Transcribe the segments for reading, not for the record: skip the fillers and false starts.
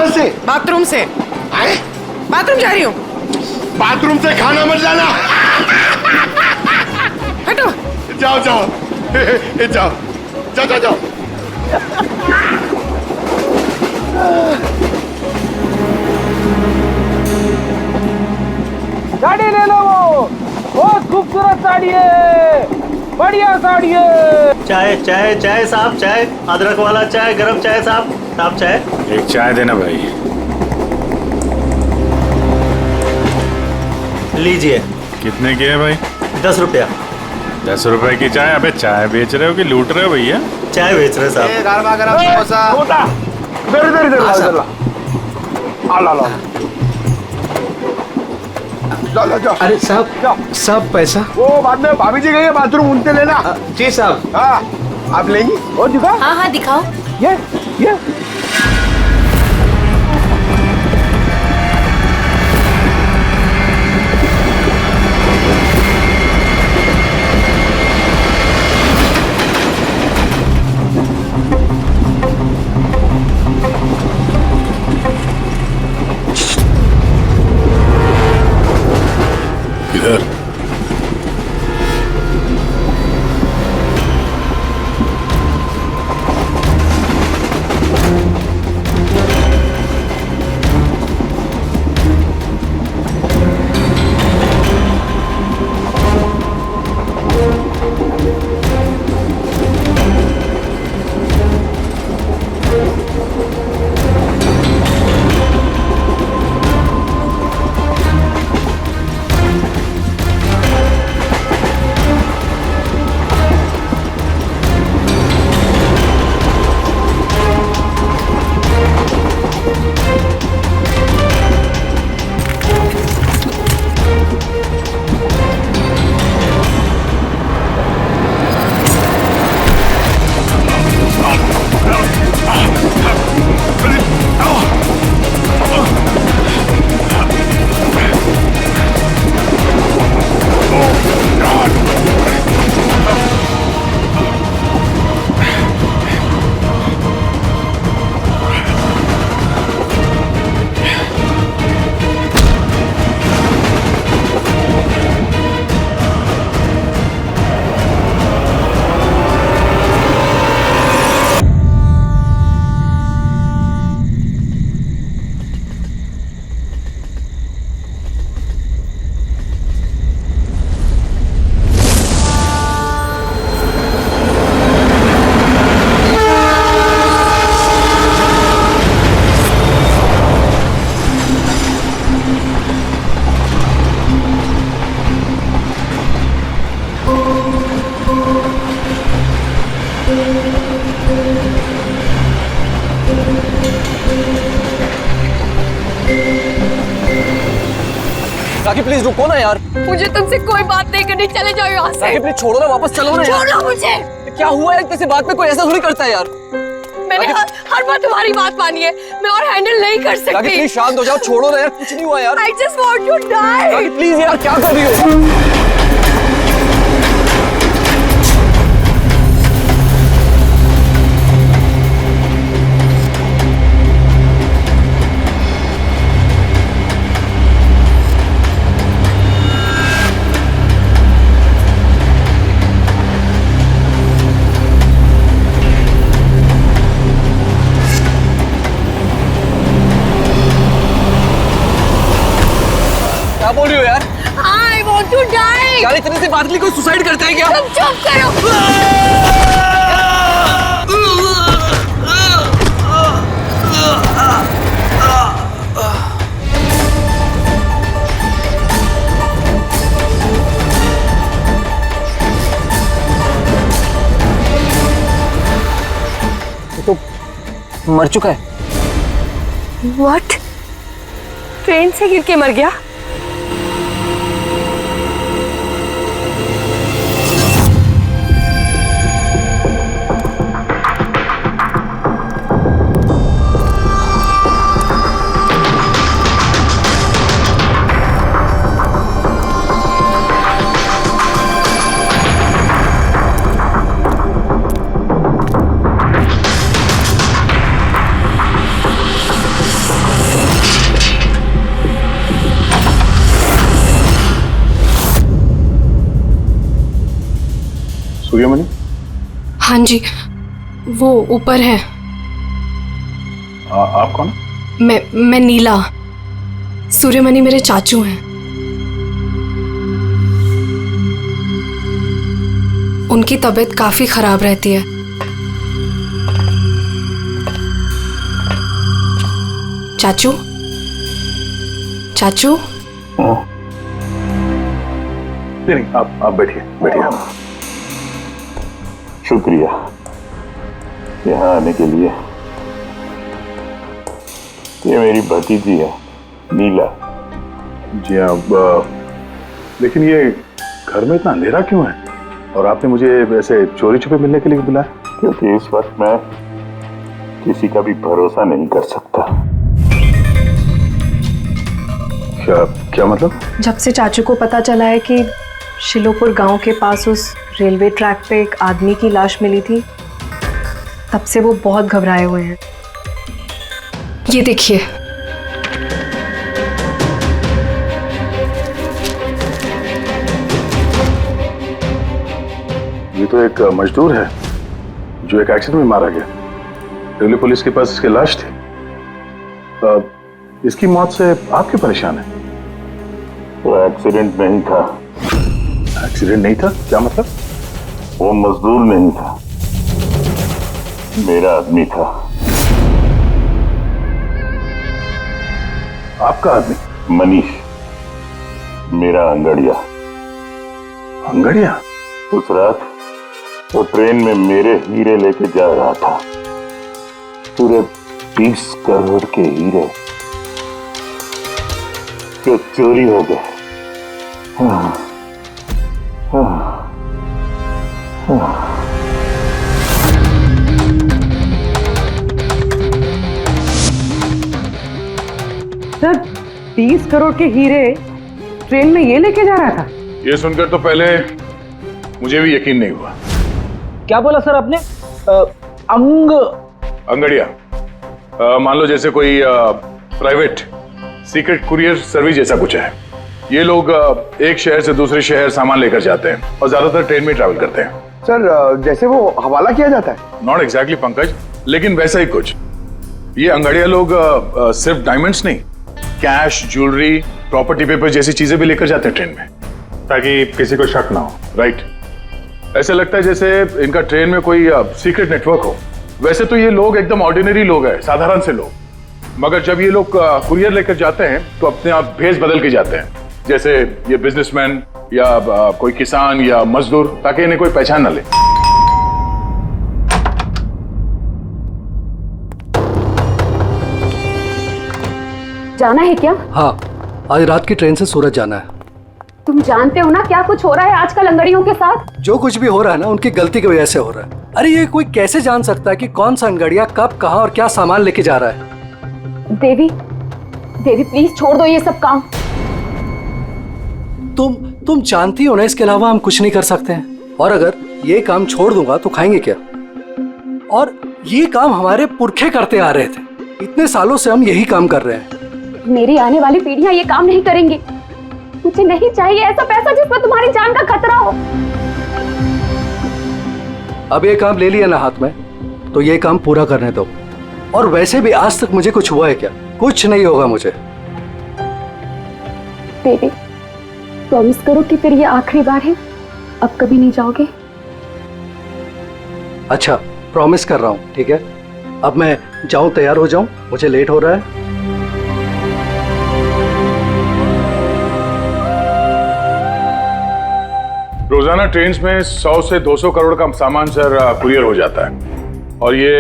कहाँ से? बाथरूम से। आए? बाथरूम जा रही हूँ। बाथरूम से खाना मत लाना। हटो। जाओ जाओ जाओ जाओ जाओ जाओ। साड़ी ले लो, वो बहुत खूबसूरत साड़ी है, बढ़िया साड़ी है। चाय चाय चाय साहब, चाय अदरक वाला चाय, गरम चाय साहब। साहब चाय। एक चाय देना भाई। लीजिए। कितने की है भाई? 10 रुपया। 10 रुपए की चाय? अबे चाय बेच रहे हो कि लूट रहे हो भैया? चाय बेच रहे साहब। गरमा गरम समोसा। इधर इधर इधर इधर ला ला। जाओ। अरे साहब पैसा। वो बाद में भाभी जी गई है बाथरूम, उनसे लेना। जी साहब। हाँ आप लेंगी? और दिखा। हाँ दिखाओ। ये इधर। राखी प्लीज रुको ना यार। मुझे तुमसे कोई बात नहीं करनी, चले जाओ यहाँ से। राखी प्लीज छोड़ो ना, वापस चलो ना यार। छोड़ो मुझे। क्या हुआ है किसी बात पे? कोई ऐसा थोड़ी करता है यार। मैंने हर बार तुम्हारी बात मानी है, मैं और हैंडल नहीं कर सकती। राखी प्लीज शांत हो जाओ, छोड़ो ना यार, कुछ नहीं हुआ यार। I just want to die। Rakhi please यार, क्या कर रही हो? क्या बोल रही हो यार? I want to die। यार इतने से बात कोई सुसाइड करता है क्या? तुम चुप करो। तो मर चुका है। What? ट्रेन से गिर के मर गया? हाँ जी, वो ऊपर है। आप कौन? मैं नीला। सूर्यमणि मेरे चाचू हैं। उनकी तबीयत काफी खराब रहती है। चाचू, चाचू। नहीं, आप बैठिए बैठिए। शुक्रिया यहाँ आने के लिए। ये मेरी भतीजी है नीला। जी अब लेकिन ये घर में इतना अंधेरा क्यों है? और आपने मुझे वैसे चोरी छुपे मिलने के लिए बुलाया? क्योंकि इस वक्त मैं किसी का भी भरोसा नहीं कर सकता। क्या मतलब? जब से चाचू को पता चला है कि शिलोपुर गांव के पास उस रेलवे ट्रैक पे एक आदमी की लाश मिली थी, तब से वो बहुत घबराए हुए हैं। ये देखिए। ये तो एक मजदूर है जो एक एक्सीडेंट में मारा गया। रेलवे पुलिस के पास इसकी लाश थी। इसकी मौत से आप क्यों परेशान हैं? वो एक्सीडेंट नहीं था। एक्सीडेंट नहीं था? क्या मतलब? वो मजदूर नहीं था, मेरा आदमी था। आपका आदमी? मनीष, मेरा अंगड़िया। अंगड़िया? उस रात वो ट्रेन में मेरे हीरे लेके जा रहा था। पूरे 20 करोड़ के हीरे जो चोरी हो गए। सर, 30 करोड़ के हीरे ट्रेन में ये लेके जा रहा था? ये सुनकर तो पहले मुझे भी यकीन नहीं हुआ। क्या बोला सर आपने? अंगड़िया मान लो जैसे कोई प्राइवेट सीक्रेट कुरियर सर्विस जैसा कुछ है। ये लोग एक शहर से दूसरे शहर सामान लेकर जाते हैं और ज्यादातर ट्रेन में ट्रैवल करते हैं। सर, जैसे वो हवाला किया जाता है? नॉट एग्जैक्टली पंकज, लेकिन वैसा ही कुछ। ये अंगड़िया लोग सिर्फ डायमंड्स नहीं, कैश, ज्वेलरी, प्रॉपर्टी पेपर जैसी चीजें भी लेकर जाते हैं ट्रेन में, ताकि किसी को शक ना हो। राइट? ऐसा लगता है जैसे इनका ट्रेन में कोई सीक्रेट नेटवर्क हो। वैसे तो ये लोग एकदम ऑर्डिनरी लोग हैं, साधारण से लोग, मगर जब ये लोग कुरियर लेकर जाते हैं तो अपने आप भेष बदल के जाते हैं, जैसे ये बिजनेसमैन या कोई किसान या मजदूर, ताकि इन्हें कोई पहचान न ले। जाना है क्या? हाँ, आज रात की ट्रेन से सूरत जाना है। तुम जानते हो ना क्या कुछ हो रहा है आजकल अंगड़ियों के साथ? जो कुछ भी हो रहा है ना, उनकी गलती की वजह से हो रहा है। अरे ये कोई कैसे जान सकता है कि कौन सा अंगड़िया कब, कहाँ और क्या सामान लेके जा रहा है? देवी, देवी प्लीज छोड़ दो ये सब काम। तुम जानती हो ना, इसके अलावा हम कुछ नहीं कर सकते हैं। और अगर ये काम छोड़ दूंगा तो खाएंगे क्या? और ये काम हमारे पुरखे करते आ रहे थे, इतने सालों से हम यही काम कर रहे हैं। मेरी आने वाली पीढ़ियां ये काम नहीं करेंगी। मुझे नहीं चाहिए ऐसा पैसा जिसमें तुम्हारी जान का खतरा हो। अब ये काम ले लिया ना हाथ में, तो ये काम पूरा करने दो। और वैसे भी आज तक मुझे कुछ हुआ है क्या? कुछ नहीं होगा मुझे। देवी, प्रॉमिस करो कि फिर ये आखिरी बार है, अब कभी नहीं जाओगे। अच्छा, प्रॉमिस कर रहा हूँ, ठीक है? अब मैं जाऊं, तैयार हो जाऊं, मुझे लेट हो रहा है। रोजाना ट्रेन में 100 से 200 करोड़ का सामान सर कुरियर हो जाता है। और ये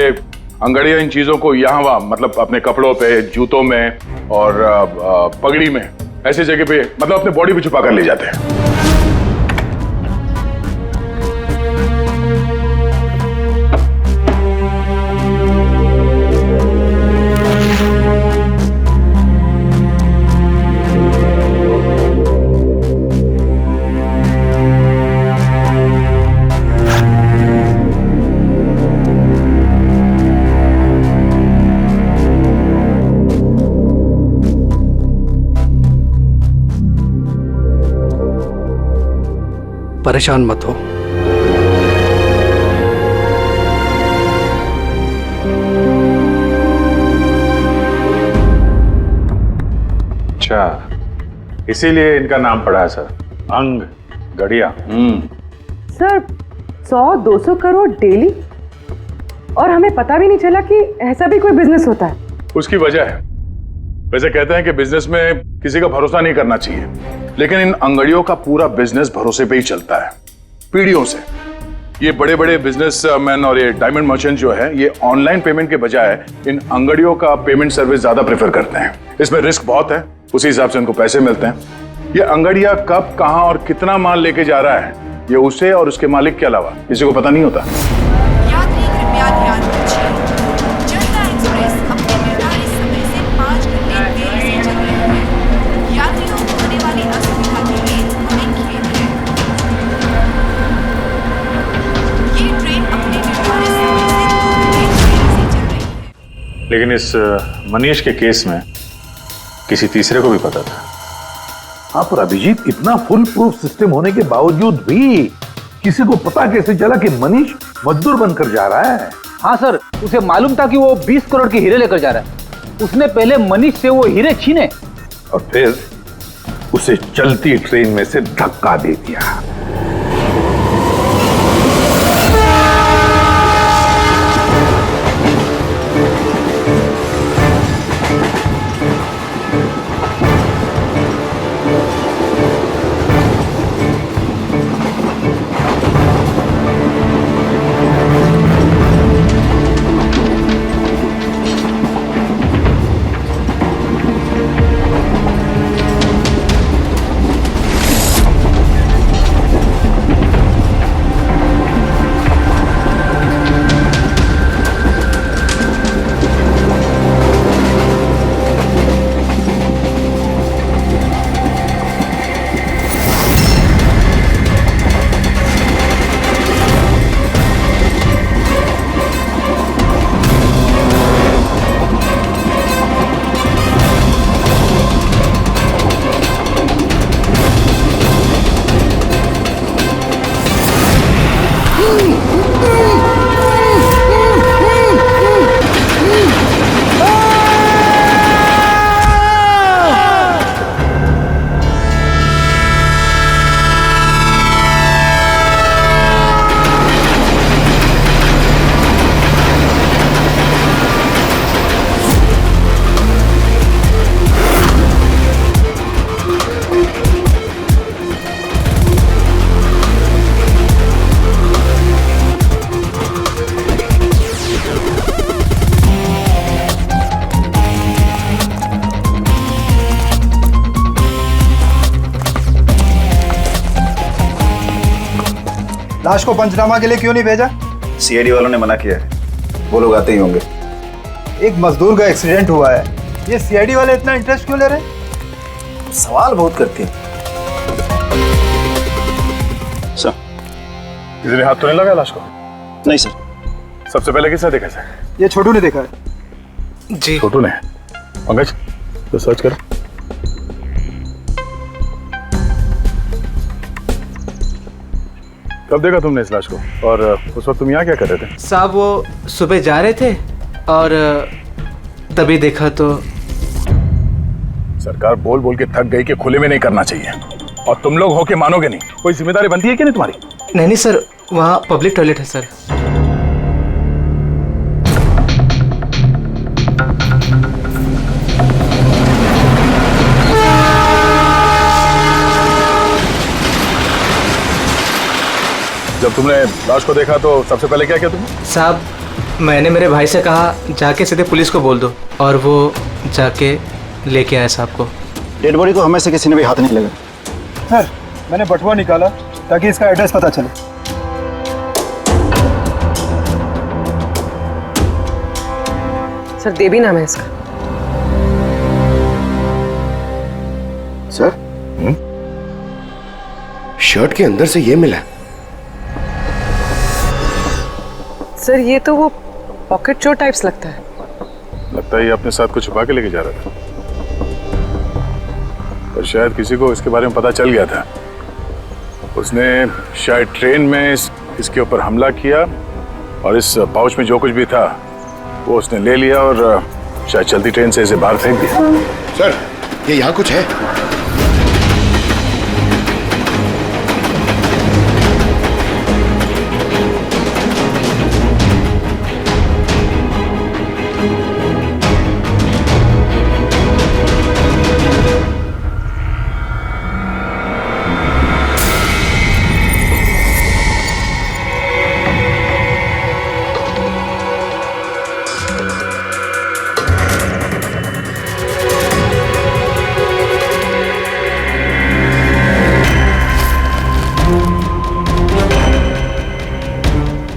अंगड़िया इन चीजों को यहाँ वहाँ, मतलब अपने कपड़ों पे, जूतों में और पगड़ी में, ऐसी जगह पे, मतलब अपने बॉडी पे छुपा कर ले जाते हैं। परेशान मत हो। इसीलिए इनका नाम पड़ा है सर, अंग गड़िया। सर 100-200 करोड़ डेली, और हमें पता भी नहीं चला कि ऐसा भी कोई बिजनेस होता है। उसकी वजह है, वैसे कहते हैं कि बिजनेस में किसी का भरोसा नहीं करना चाहिए, लेकिन इन अंगड़ियों का पूरा बिजनेस भरोसे पे ही चलता है, पीढ़ियों से। ये बड़े बड़े बिजनेसमैन और ये डायमंड मर्चेंट जो है, ये ऑनलाइन पेमेंट के बजाय इन अंगड़ियों का पेमेंट सर्विस ज्यादा प्रेफर करते हैं। इसमें रिस्क बहुत है, उसी हिसाब से उनको पैसे मिलते हैं। ये अंगड़िया कब, कहां और कितना माल लेके जा रहा है, ये उसे और उसके मालिक के अलावा किसी को पता नहीं होता। यात्री कृपया ध्यान दीजिए, जनता एक्सप्रेस अपने निर्धारित समय से 5 घंटे देरी से चल रही है। यात्रियों को होने वाली असुविधा के लिए हमें खेद है। ये ट्रेन अपने निर्धारित समय से 2 घंटे देरी से चल रही है। लेकिन इस मनीष के केस में किसी तीसरे को भी पता था। हाँ, पर अभिजीत, इतना फुल प्रूफ सिस्टम होने के बावजूद भी किसी को पता कैसे चला कि मनीष मजदूर बनकर जा रहा है? हाँ सर, उसे मालूम था कि वो 20 करोड़ के हीरे लेकर जा रहा है। उसने पहले मनीष से वो हीरे छीने और फिर उसे चलती ट्रेन में से धक्का दे दिया। लाश को पंचनामा के लिए क्यों नहीं भेजा? सीआईडी वालों ने मना किया है, वो लोग आते ही होंगे। एक मजदूर का एक्सीडेंट हुआ है, ये सीआईडी वाले इतना इंटरेस्ट क्यों ले रहे हैं? सवाल बहुत करते हैं। सर, किसी ने हाथ तो नहीं लगाया लाश को? नहीं सर। सबसे पहले किसने देखा सर? ये छोटू ने देखा है। जी छोटू ने। पंकज, तो सर्च करो। कब देखा तुमने इस लाश को, और उस वक्त तुम यहाँ क्या कर रहे थे? साहब वो सुबह जा रहे थे और तभी देखा तो। सरकार बोल बोल के थक गई कि खुले में नहीं करना चाहिए, और तुम लोग हो के मानोगे नहीं। कोई जिम्मेदारी बनती है कि नहीं तुम्हारी? नहीं सर, वहाँ पब्लिक टॉयलेट है सर। जब तुमने लाश को देखा तो सबसे पहले क्या किया तुमने? साहब, मैंने मेरे भाई से कहा जाके सीधे पुलिस को बोल दो, और वो जाके लेके आया साहब को। डेड बॉडी को हमें से किसी ने भी हाथ नहीं लगा। सर, मैंने बटुआ निकाला ताकि इसका एड्रेस पता चले। सर, देवी नाम है इसका। सर, शर्ट के अंदर से ये मिला। सर, ये तो वो पॉकेट चोर टाइप्स लगता है। लगता है ये अपने साथ कुछ छुपा के लेके जा रहा था, पर शायद किसी को इसके बारे में पता चल गया था। उसने शायद ट्रेन में इसके ऊपर हमला किया, और इस पाउच में जो कुछ भी था वो उसने ले लिया, और शायद चलती ट्रेन से इसे बाहर फेंक दिया। सर, ये यहाँ कुछ है।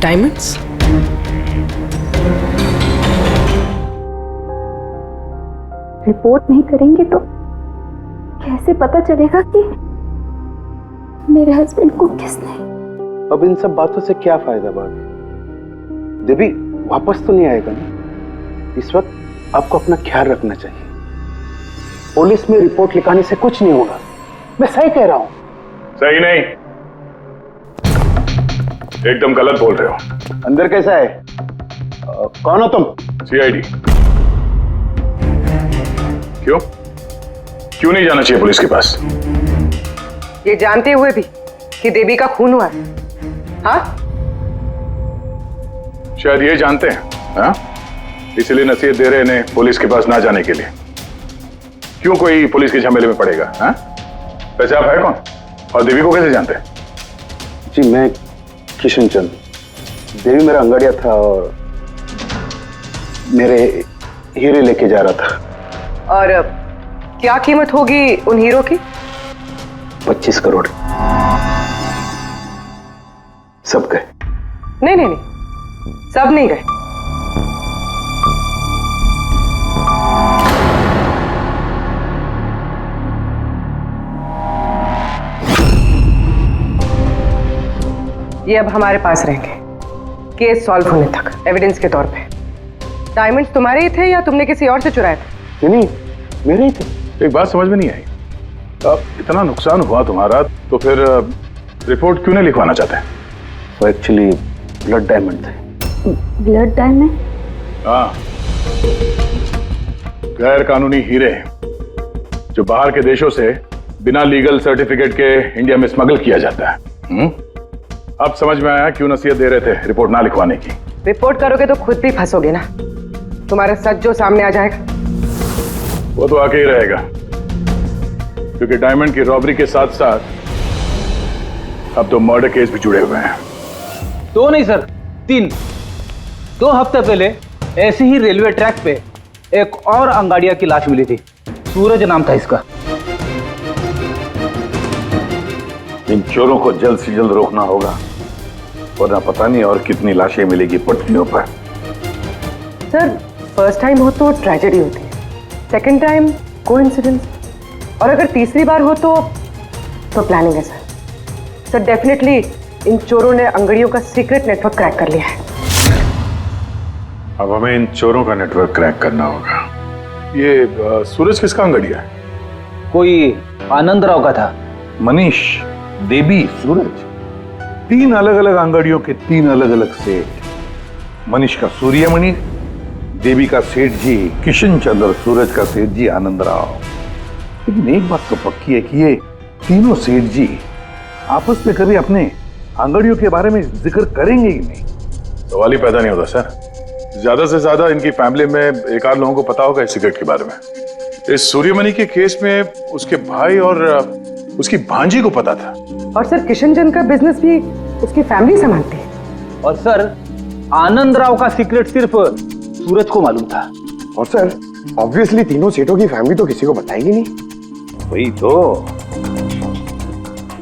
डायमंड्स? रिपोर्ट नहीं करेंगे तो कैसे पता चलेगा कि मेरे हस्बैंड को किसने? अब इन सब बातों से क्या फायदा भाभी? देवी वापस तो नहीं आएगा ना? इस वक्त आपको अपना ख्याल रखना चाहिए। पुलिस में रिपोर्ट लिखाने से कुछ नहीं होगा। मैं सही कह रहा हूं। सही नहीं, एकदम गलत बोल रहे हो। अंदर कैसा है? कौन हो तुम? सीआईडी। क्यों क्यों नहीं जाना चाहिए पुलिस के पास? ये जानते हुए भी कि देवी का खून हुआ है? हाँ, शायद ये जानते हैं, हाँ? इसलिए नसीहत दे रहे हैं पुलिस के पास ना जाने के लिए। क्यों कोई पुलिस के झमेले में पड़ेगा? हाँ? वैसे आप है कौन और देवी को कैसे जानते हैं? जी मैं किशन चंद। देवी मेरा अंगड़िया था और मेरे हीरे लेके जा रहा था। और क्या कीमत होगी उन हीरो की? 25 करोड़। सब गए? नहीं नहीं नहीं, सब नहीं गए। ये अब हमारे पास रहेंगे केस सॉल्व होने तक, एविडेंस के तौर पे। डायमंड्स तुम्हारे ही थे या तुमने किसी और से चुराए थे? नहीं मेरे ही थे। एक बात समझ में नहीं आई, अब इतना नुकसान हुआ तुम्हारा तो फिर रिपोर्ट क्यों नहीं लिखवाना चाहते? वो एक्चुअली ब्लड डायमंड थे। Blood diamond? हाँ, गैर कानूनी हीरे जो बाहर के देशों से बिना लीगल सर्टिफिकेट के इंडिया में स्मगल किया जाता है। अब समझ में आया क्यों नसीहत दे रहे थे रिपोर्ट ना लिखवाने की। रिपोर्ट करोगे तो खुद भी फंसोगे ना, तुम्हारा सच जो सामने आ जाएगा। वो तो आके ही रहेगा, क्योंकि डायमंड की रॉबरी के साथ साथ अब तो मर्डर केस भी जुड़े हुए हैं। 2 नहीं सर, 3। 2 हफ्ते पहले ऐसे ही रेलवे ट्रैक पे एक और अंगाड़िया की लाश मिली थी। सूरज नाम था इसका। इन चोरों को जल्द से जल्द रोकना होगा, वरना पता नहीं और कितनी लाशें मिलेगी पटरियों पर। सर फर्स्ट टाइम हो तो ट्रेजेडी होती है, सेकंड टाइम कोइंसिडेंस, और अगर तीसरी बार हो तो प्लानिंग है सर। सर डेफिनेटली इन चोरों ने अंगड़ियों का सीक्रेट नेटवर्क क्रैक कर लिया है। अब हमें इन चोरों का नेटवर्क क्रैक करना होगा। ये सूरज किसका अंगड़िया है? कोई आनंद राव का था। मनीष, देवी, सूरज, 3 अलग अलग अंगड़ियों के 3 अलग अलग सेठ। मनीष का सूर्यमणि, देवी का सेठ जी किशन चंद्र और सूरज का सेठ जी आनंद राव। लेकिन एक बात तो पक्की है कि ये तीनों सेठ जी आपस में कभी अपने अंगड़ियों के बारे में जिक्र करेंगे ही नहीं। सवाल ही पैदा नहीं होता सर। ज्यादा से ज्यादा इनकी फैमिली में एक आध लोगों को पता होगा इस सिगरेट के बारे में। इस सूर्यमणि के केस में उसके भाई और उसकी भांजी को पता था। और सर किशन चंद का बिजनेस भी उसकी फैमिली संभालती है। और सर आनंद राव का सीक्रेट सिर्फ सूरज को मालूम था। और सर ऑब्वियसली तीनों सेठों की फैमिली तो किसी को बताएगी नहीं। वही तो,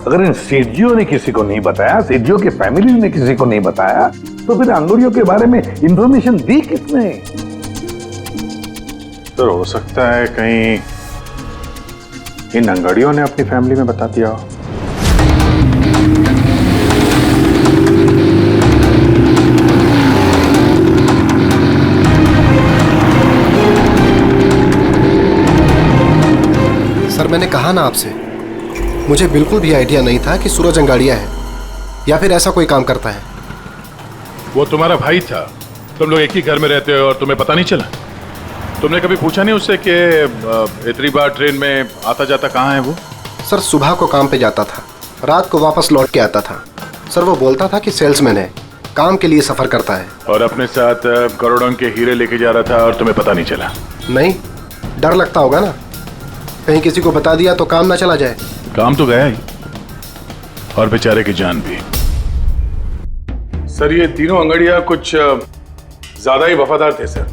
अगर इन सेठियों ने किसी को नहीं बताया, सेठियों की फैमिली ने किसी को नहीं बताया, तो फिर अंगड़ियों के बारे में इंफॉर्मेशन दी किसने? तो हो सकता है कहीं इन अंगड़ियों ने अपनी फैमिली में बता दिया हो। सर मैंने कहा ना आपसे, मुझे बिल्कुल भी आइडिया नहीं था कि सूरज अंगाड़िया है या फिर ऐसा कोई काम करता है। वो तुम्हारा भाई था, तुम लोग एक ही घर में रहते हो और तुम्हें पता नहीं चला? तुमने कभी पूछा नहीं उससे कि इतनी बार ट्रेन में आता जाता कहाँ है वो? सर सुबह को काम पे जाता था, रात को वापस लौट के आता था। सर वो बोलता था कि सेल्समैन है, काम के लिए सफर करता है। और अपने साथ करोड़ों के हीरे लेके जा रहा था और तुम्हें पता नहीं चला? नहीं, डर लगता होगा ना, कहीं किसी को बता दिया तो काम ना चला जाए। काम तो गया ही, और बेचारे की जान भी। सर ये तीनों अंगड़िया कुछ ज्यादा ही वफादार थे सर।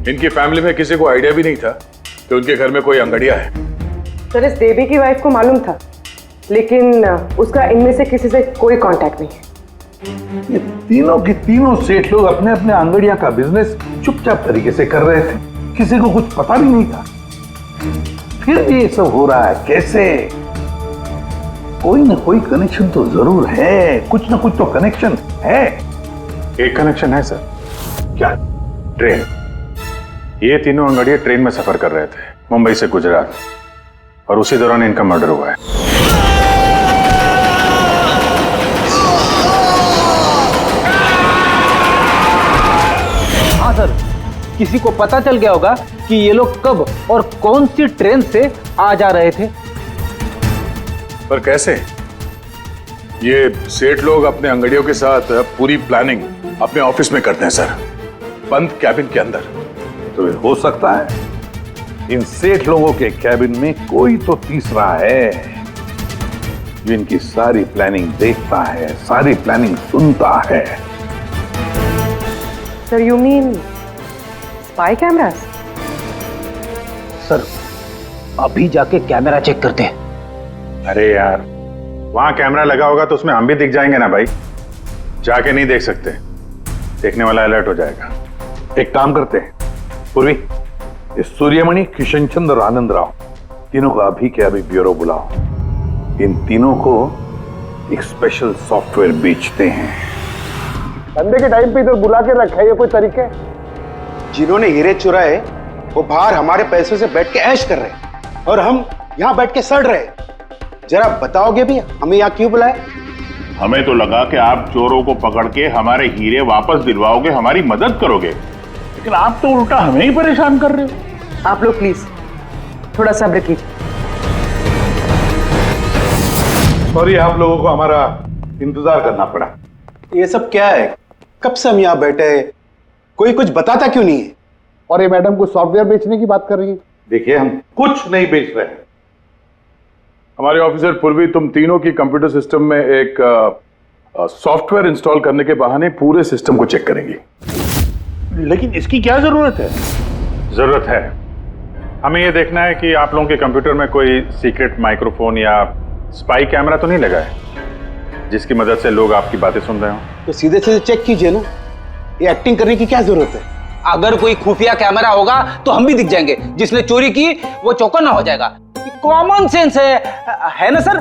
इनकी फैमिली में किसी को आइडिया भी नहीं था कि उनके घर में कोई अंगड़िया है। सर इस देवी की वाइफ को मालूम था, लेकिन उसका इनमें से किसी से कोई कांटेक्ट नहीं है। ये तीनों की तीनों सेठ लोग अपने अपने अंगड़ियां का बिजनेस चुपचाप तरीके से कर रहे थे, किसी को कुछ पता भी नहीं था। फिर भी ये सब हो रहा है कैसे? कोई ना कोई कनेक्शन तो जरूर है, कुछ ना कुछ तो कनेक्शन है। एक कनेक्शन है सर। क्या? ट्रेन। ये तीनों अंगड़िये ट्रेन में सफर कर रहे थे मुंबई से गुजरात, और उसी दौरान इनका मर्डर हुआ है। हाँ सर, किसी को पता चल गया होगा कि ये लोग कब और कौन सी ट्रेन से आ जा रहे थे? पर कैसे? ये सेठ लोग अपने अंगड़ियों के साथ पूरी प्लानिंग अपने ऑफिस में करते हैं सर, बंद कैबिन के अंदर। तो ये हो सकता है इन सेठ लोगों के कैबिन में कोई तो तीसरा है जो इनकी सारी प्लानिंग देखता है, सारी प्लानिंग सुनता है। Sir you mean spy cameras? Sir अभी जाके कैमरा चेक करते हैं। अरे यार, वहां कैमरा लगा होगा तो उसमें हम भी दिख जाएंगे ना भाई। जाके नहीं देख सकते, देखने वाला अलर्ट हो जाएगा। एक काम करते हैं पूर्वी, इस सूर्यमणि, किशन चंद्र और आनंद राव तीनों को अभी के अभी ब्यूरो बुलाओ। इन तीनों को एक स्पेशल सॉफ्टवेयर बेचते हैं। धंधे के टाइम पे इधर बुला के रखा है ये कोई तरीके? जिन्होंने हीरे चुराए वो बाहर हमारे पैसों से बैठ के ऐश कर रहे हैं और हम यहाँ बैठ के सड़ रहे हैं। जरा बताओगे भी हमें यहाँ क्यों बुलाया? हमें तो लगा कि आप चोरों को पकड़ के हमारे हीरे वापस दिलवाओगे, हमारी मदद करोगे, लेकिन आप तो उल्टा हमें ही परेशान कर रहे हो। आप लोग प्लीज थोड़ा सब्र कीजिए। सॉरी, आप लोगों को हमारा इंतजार करना पड़ा। ये सब क्या है? कब से हम यहाँ बैठे हैं, कोई कुछ बताता क्यों नहीं है? और ये मैडम कुछ सॉफ्टवेयर बेचने की बात कर रही है। देखिए, हम कुछ नहीं बेच रहे हैं। हमारे ऑफिसर पूर्वी तुम तीनों की कंप्यूटर सिस्टम में एक सॉफ्टवेयर इंस्टॉल करने के बहाने पूरे सिस्टम को चेक करेंगी। लेकिन इसकी क्या जरूरत है? जरूरत है, हमें यह देखना है कि आप लोगों के कंप्यूटर में कोई सीक्रेट माइक्रोफोन या स्पाई कैमरा तो नहीं लगा है जिसकी मदद से लोग आपकी बातें सुन रहे हो। तो सीधे सीधे चेक कीजिए ना, ये एक्टिंग करने की क्या जरूरत है? अगर कोई खुफिया कैमरा होगा तो हम भी दिख जाएंगे, जिसने चोरी की वो चौकन्ना हो जाएगा। कॉमन सेंस है ना सर?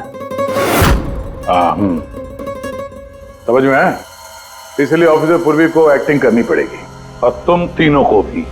समझ में आया? इसलिए ऑफिसर पूर्वी को एक्टिंग करनी पड़ेगी, और तुम तीनों को भी।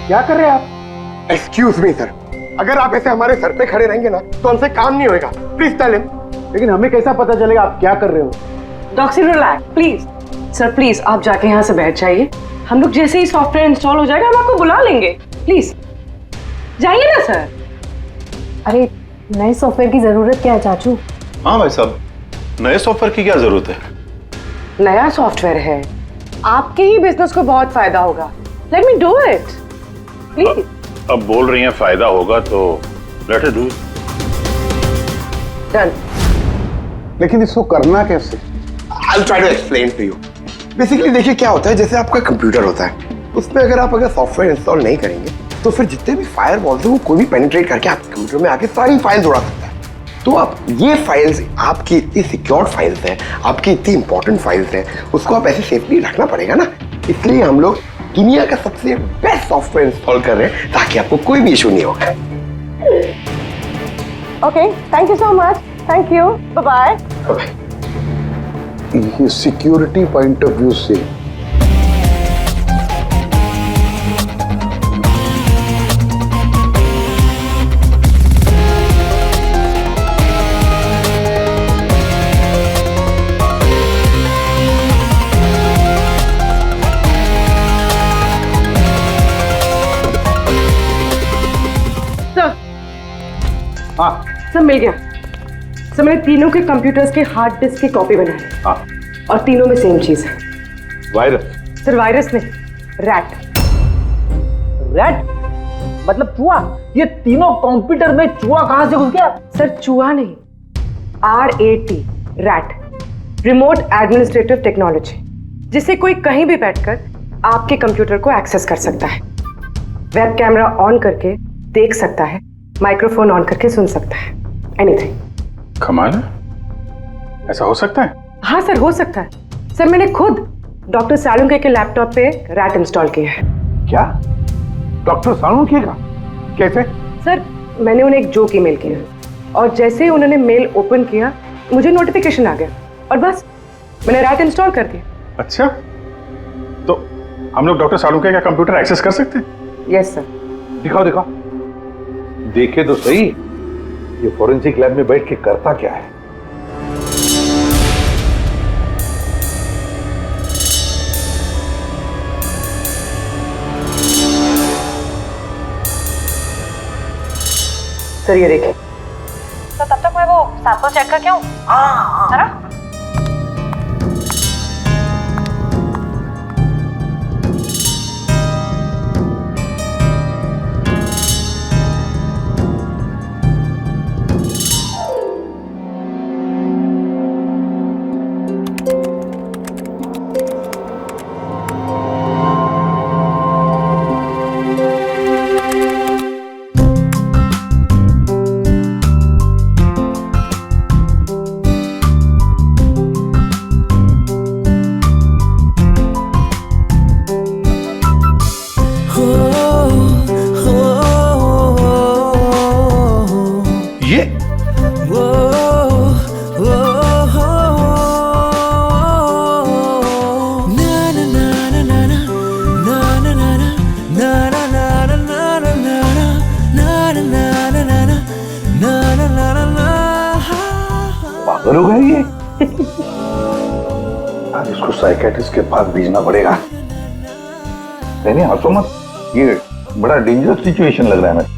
क्या कर रहे हैं आप? एक्सक्यूज मी सर, अगर आप ऐसे हमारे सर पे खड़े रहेंगे ना तो हमसे काम नहीं होएगा। Please tell him. लेकिन हमें कैसा पता चलेगा आप क्या कर रहे हो? Doctor relax please. Sir please आप जाके यहाँ से बैठ जाइए, हम लोग जैसे ही सॉफ्टवेयर इंस्टॉल हो जाएगा हम आपको बुला लेंगे। प्लीज जाइए ना सर। अरे नए सॉफ्टवेयर की जरूरत क्या है चाचू? हाँ भाई साहब, नए सॉफ्टवेयर की क्या जरूरत है? नया सॉफ्टवेयर है, आपके ही बिजनेस को बहुत फायदा होगा। Let me do it please. अब बोल रही हैं फायदा होगा तो लेट इट डू। डन। लेकिन इसको करना कैसे? I'll try to explain to you. Basically देखिए क्या होता है, जैसे आपका कंप्यूटर होता है, उसमें अगर सॉफ्टवेयर इंस्टॉल नहीं करेंगे तो फिर जितने भी फायर वॉल्स हैं वो कोई भी पेनिट्रेट करके आपके कंप्यूटर में आके सारी फाइल्स उड़ा सकता है। तो आप ये फाइल्स, आपकी इतनी सिक्योर्ड फाइल्स हैं, आपकी इतनी इंपॉर्टेंट फाइल्स हैं, उसको आप ऐसे सेफली रखना पड़ेगा ना। इसलिए हम लोग दुनिया का सबसे बेस्ट सॉफ्टवेयर इंस्टॉल कर रहे हैं ताकि आपको कोई भी इशू नहीं होगा। Okay, thank you so much. Thank you, bye bye. ये सिक्योरिटी पॉइंट ऑफ व्यू से सब मिल गया। सर मैंने तीनों के कंप्यूटर्स के हार्ड डिस्क की कॉपी बनाई है। हाँ। और तीनों में सेम चीज है। वायरस? सर वायरस नहीं, रैट। रैट मतलब चूहा? ये तीनों कंप्यूटर में चूहा कहां से घुस गया? सर चूहा नहीं, RAT, rat, remote administrative technology, जिससे कोई कहीं भी बैठकर आपके कंप्यूटर को एक्सेस कर सकता है, वेब कैमरा ऑन करके देख सकता है, माइक्रोफोन ऑन करके सुन सकता है, एनीथिंग। कमाल है, ऐसा हो सकता है? हाँ सर, हो सकता है। सर मैंने खुद डॉक्टर सालुंके के लैपटॉप पे रैट इंस्टॉल किया है। क्या? डॉक्टर सालुंके का? कैसे? सर मैंने उन्हें एक जोक ईमेल किया और जैसे ही उन्होंने मेल ओपन किया मुझे नोटिफिकेशन आ गया और बस मैंने रैट इंस्टॉल कर दिया। अच्छा, तो हम लोग डॉक्टर सालुंके का कंप्यूटर एक्सेस कर सकते हैं? Yes sir. दिखाओ दिखाओ, देखे तो सही ये फोरेंसिक लैब में बैठ के करता क्या है। सर ये देखिए। तो तब तक मैं वो सैंपल चेक करके आऊं? है ना? पागल हो गया ये? आज इसको साइकेट्रिस्ट के पास भेजना पड़ेगा। नहीं हंसो मत, ये बड़ा डेंजरस सिचुएशन लग रहा है।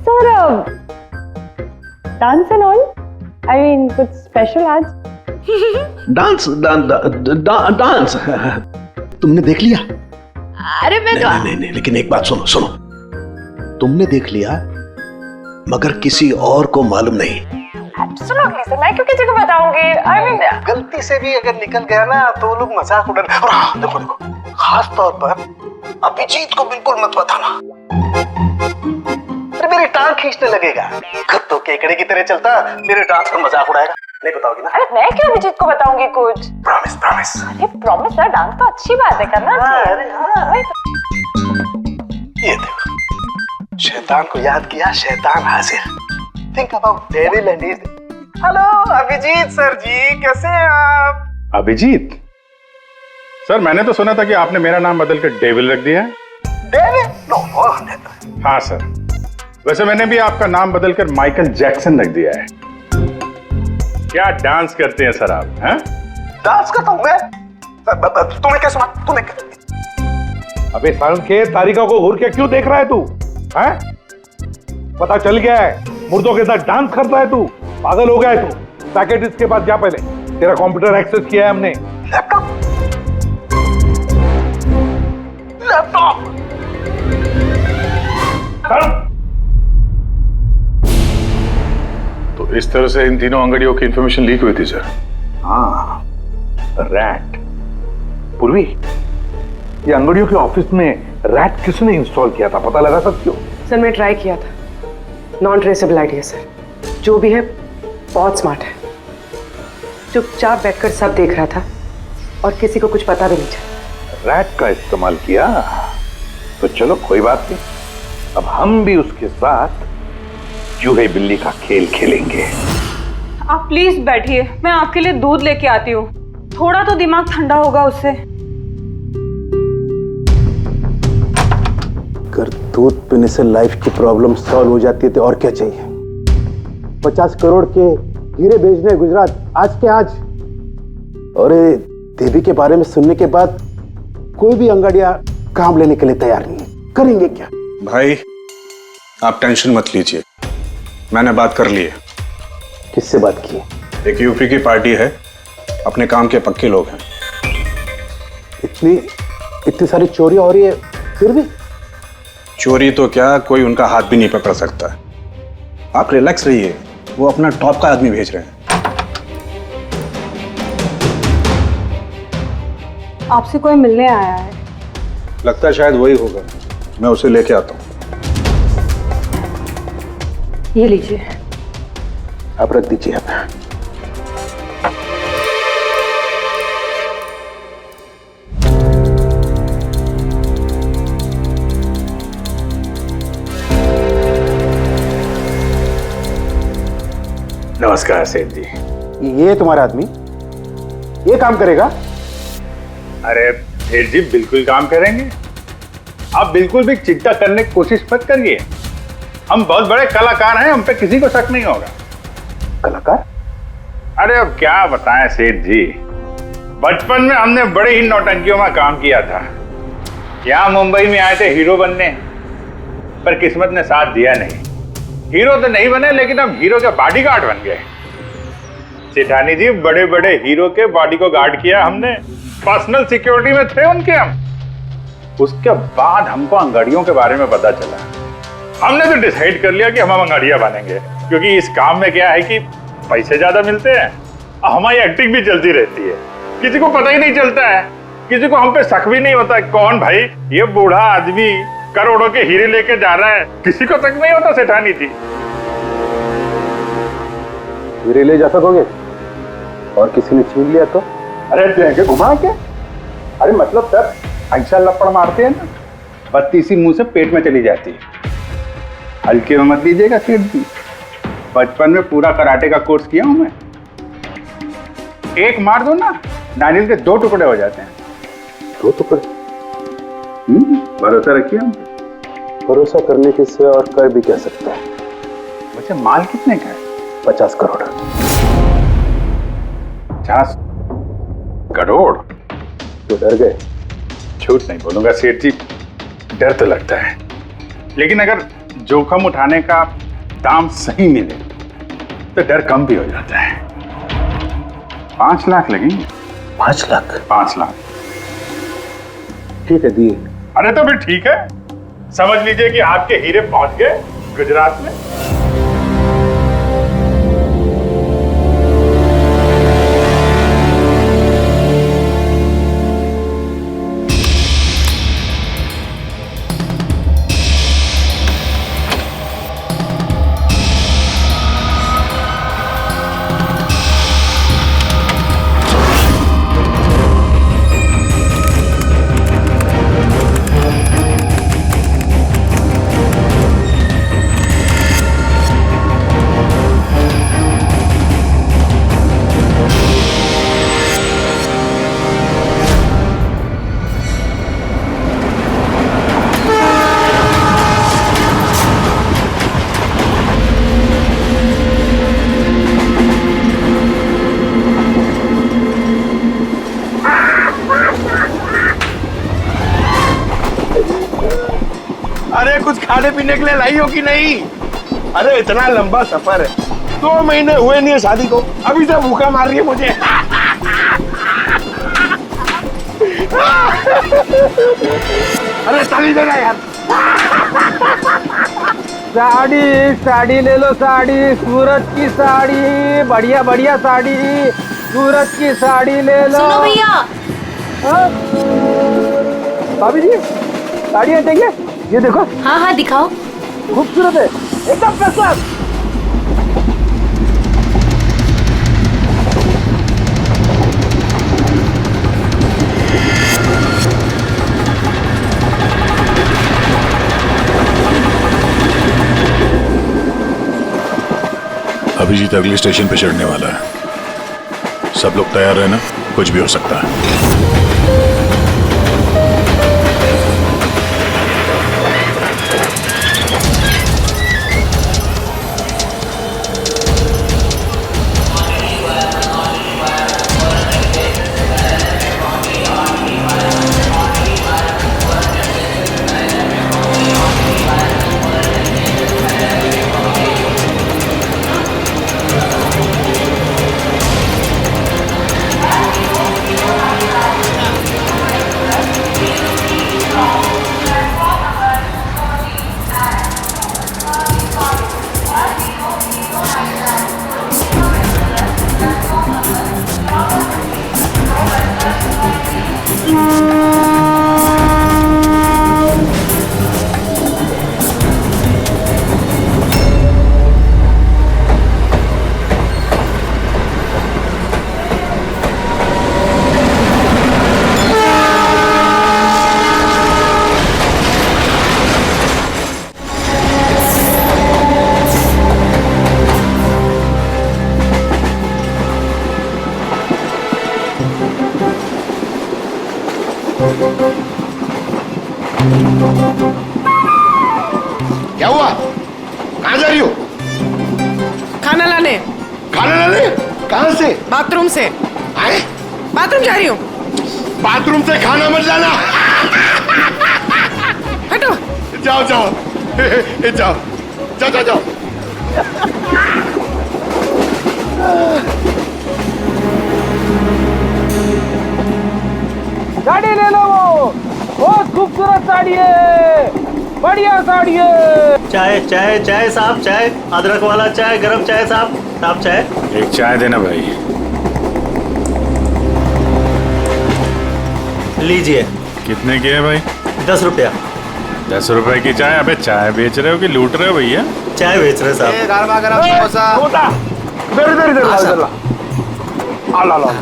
Sir dance and all, I mean कुछ स्पेशल आज? डांस डांस तुमने देख लिया? अरे मैं तो नहीं, लेकिन एक बात सुनो सुनो, तुमने देख लिया मगर किसी और को मालूम नहीं। एब्सोल्युटली सर, मैं क्यों किसी को बताऊंगी? आई मीन गलती से भी अगर निकल गया ना तो वो लोग मजाक उड़ाने। और हाँ, देखो देखो, खास तौर पर अभिजीत को बिल्कुल मत बताना, अरे मेरी टांग खींचने लगेगा। तो केकड़े की तरह चलता मेरे डांस का मजाक उड़ाएगा। नहीं बताओगी ना? अरे मैं क्यों अभिजीत को बताऊंगी कुछ? Promise promise. अरे प्रॉमिस सर, डांस तो अच्छी बात है, करना चाहिए। अरे हाँ। ये देखो, शैतान को याद किया, शैतान हाजिर। Think about devil and his. Hello Abhijit sir ji, कैसे हैं आप? अभिजीत सर, मैंने तो सुना था कि आपने मेरा नाम बदल कर डेविल रख दिया है। डेविल? नो। हाँ सर, वैसे मैंने भी आपका नाम बदलकर माइकल जैक्सन रख दिया है। क्या डांस करते हैं सर आप? हैं? डांस करता हूँ मैं? तुम्हें क्या सुना? तुम्हें क्या? अबे सालुंके, तारिका को घूर के क्यों देख रहा है तू? हैं? पता चल गया है मुर्दों के साथ डांस करता है तू। पागल हो गया है तू। साइकियाट्रिस्ट के पास जा पहले, तेरा कंप्यूटर एक्सेस किया है हमने। लैपटॉप? लैपटॉप? तो इस तरह से इन तीनों अंगड़ियों की इंफॉर्मेशन लीक हुई थी सर। हाँ, रैट। पूर्वी, ये अंगड़ियों के ऑफिस में रैट किसने इंस्टॉल किया था, पता लगा सकते हो? सर मैं ट्राई किया था, नॉन ट्रेसेबल आइडिया सर। जो भी है बहुत स्मार्ट है, चुपचाप बैठकर सब देख रहा था और किसी को कुछ पता भी नहीं चला। रैट का इस्तेमाल किया तो चलो कोई बात नहीं, अब हम भी उसके साथ चूहे बिल्ली का खेल खेलेंगे। आप प्लीज बैठिए, मैं आपके लिए दूध लेके आती हूँ, थोड़ा तो दिमाग ठंडा होगा उससे। अगर दूध पीने से लाइफ की प्रॉब्लम सॉल्व हो जाती है तो और क्या चाहिए। 50 करोड़ के हीरे भेजने गुजरात आज के आज, और ये देवी के बारे में सुनने के बाद कोई भी अंगाड़िया काम लेने के लिए तैयार नहीं है। करेंगे क्या? भाई आप टेंशन मत लीजिए, मैंने बात कर ली है। किससे बात की? एक यूपी की पार्टी है, अपने काम के पक्के लोग हैं। इतनी सारी चोरियां हो रही है फिर भी? चोरी तो क्या, कोई उनका हाथ भी नहीं पकड़ सकता। आप रिलैक्स रहिए, वो अपना टॉप का आदमी भेज रहे हैं। आपसे कोई मिलने आया है? लगता है शायद वही होगा, मैं उसे लेके आता हूँ। ये लीजिए। आप रख दीजिए। आप नमस्कार सेठ जी। ये तुम्हारा आदमी ये काम करेगा? अरे सेठ जी बिल्कुल काम करेंगे, आप बिल्कुल भी चिंता करने की कोशिश मत करिए। हम बहुत बड़े कलाकार हैं, हम पे किसी को शक नहीं होगा। कलाकार? अरे अब क्या बताएं सेठ जी, बचपन में हमने बड़े ही नौटंकियों में काम किया था। यहाँ मुंबई में आए थे हीरो बनने, पर किस्मत ने साथ दिया नहीं। हीरो तो नहीं बने, लेकिन अब हीरो के बॉडीगार्ड बन गए। सेठानी जी, बड़े बड़े हीरो के बॉडी को गार्ड किया हमने, पर्सनल सिक्योरिटी में थे उनके हम। उसके बाद हमको अंगाड़ियों के बारे में पता चला, हमने तो डिसाइड कर लिया कि हम अंगाड़िया बनेंगे, क्योंकि इस काम में क्या है कि पैसे ज्यादा मिलते हैं और हमारी एक्टिंग भी चलती रहती है। किसी को पता ही नहीं चलता है, किसी को हम पे शक भी नहीं होता है, कौन भाई ये बूढ़ा आदमी करोड़ों के हीरे लेके जा रहा है, किसी को तक नहीं होता सेठानी जी। हीरे ले जा सकोगे और किसी ने छीन लिया तो? अरे देंगे घुमा के, अरे मतलब सर ऐसा लपड़ मारते हैं ना, बत्ती सी मुंह से पेट में चली जाती है। हल्के में मत लीजिएगा सेठ जी, बचपन में पूरा कराटे का कोर्स किया हूं मैं। एक मार दो ना, नारियल के 2 टुकड़े हो जाते हैं। 2 टुकड़े? भरोसा रखिए हम। भरोसा करने के सिवा और कर भी क्या सकता है। वैसे माल कितने का है? 50 करोड़। 50 करोड़? तो डर गए? झूठ नहीं बोलूंगा सेठ जी, डर तो लगता है, लेकिन अगर जोखिम उठाने का दाम सही मिले तो डर कम भी हो जाता है। 5 लाख लगेंगे। 5 लाख? 5 लाख। ठीक है, दिए। अरे तो फिर ठीक है, समझ लीजिए कि आपके हीरे पहुंच गए गुजरात में। अरे कुछ खाने पीने के लिए लाई हो कि नहीं? अरे इतना लंबा सफर है, 2 महीने हुए नहीं है शादी को, अभी से भूखा मार रही है मुझे। अरे साड़ी देना यार। साड़ी ले लो, साड़ी, सूरज की साड़ी, बढ़िया बढ़िया साड़ी, सूरज की साड़ी ले लो। सुनो भैया। भाभी जी साड़ियाँ चाहिए? ये देखो। हाँ हाँ दिखाओ। खूबसूरत है, एकदम फर्स्ट क्लास। अभिजीत अगले स्टेशन पे चढ़ने वाला है। सब लोग तैयार रहना, कुछ भी हो सकता है। क्या हुआ? कहाँ जा रही हो? खाना लाने। खाना लाने? कहाँ से? बाथरूम से। आए? बाथरूम जा रही हूँ। बाथरूम से खाना मत लाना। हटो। जाओ जाओ जाओ जाओ जाओ जाओ। साड़ी ले लो, वो बहुत खूबसूरत साड़ी है, बढ़िया साड़ी है। चाय चाय चाय साहब, चाय अदरक वाला चाय, गरम चाय साहब। साहब चाय। एक चाय देना भाई। लीजिए। कितने की है भाई? 10 रुपया। 10 रुपए की चाय? अबे चाय बेच रहे हो कि लूट रहे हो भैया? चाय बेच रहे साहब। गरमा गरम समोसा। इधर इधर इधर इधर ला ला ला।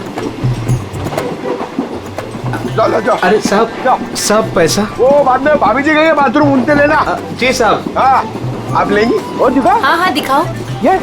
जाओ जाओ। अरे साहब, सब पैसा वो बाद में भाभी जी गई है बाथरूम, उनसे लेना। जी साहब। हाँ आप लेंगी? और दिखा। हाँ हाँ दिखाओ। ये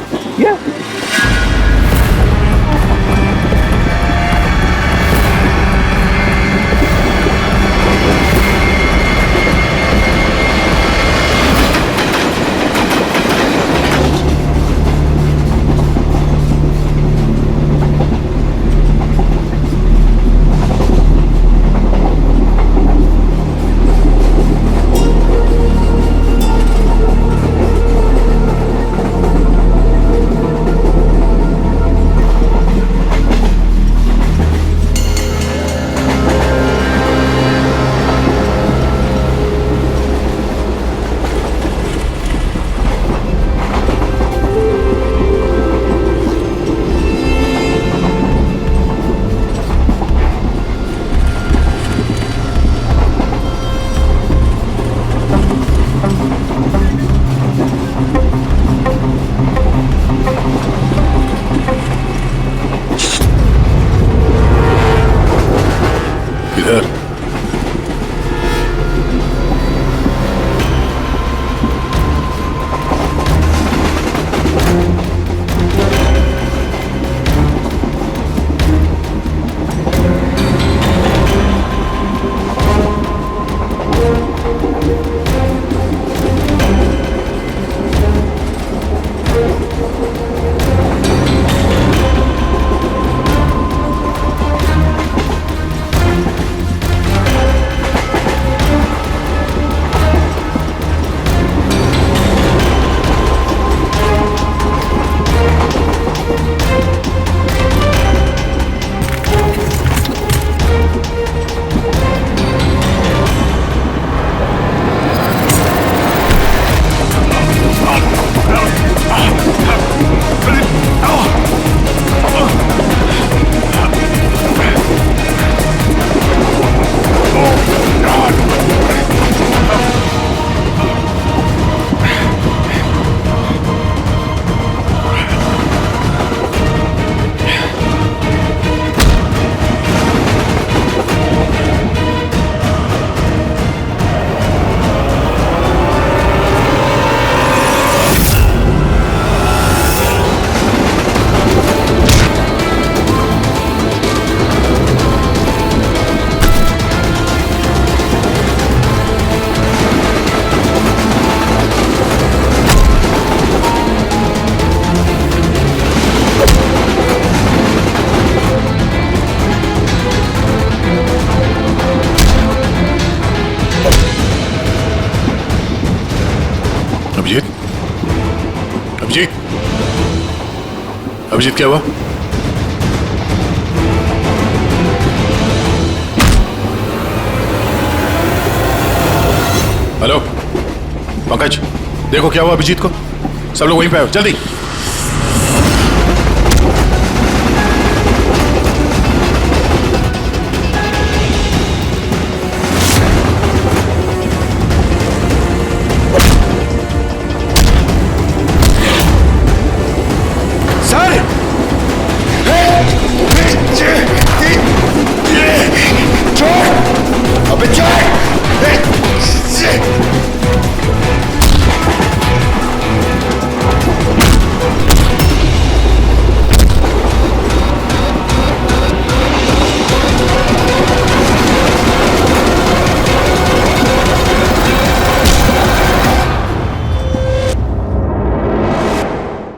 अभिजीत क्या हुआ? हेलो पंकज, देखो क्या हुआ अभिजीत को। सब लोग वहीं पे आओ जल्दी।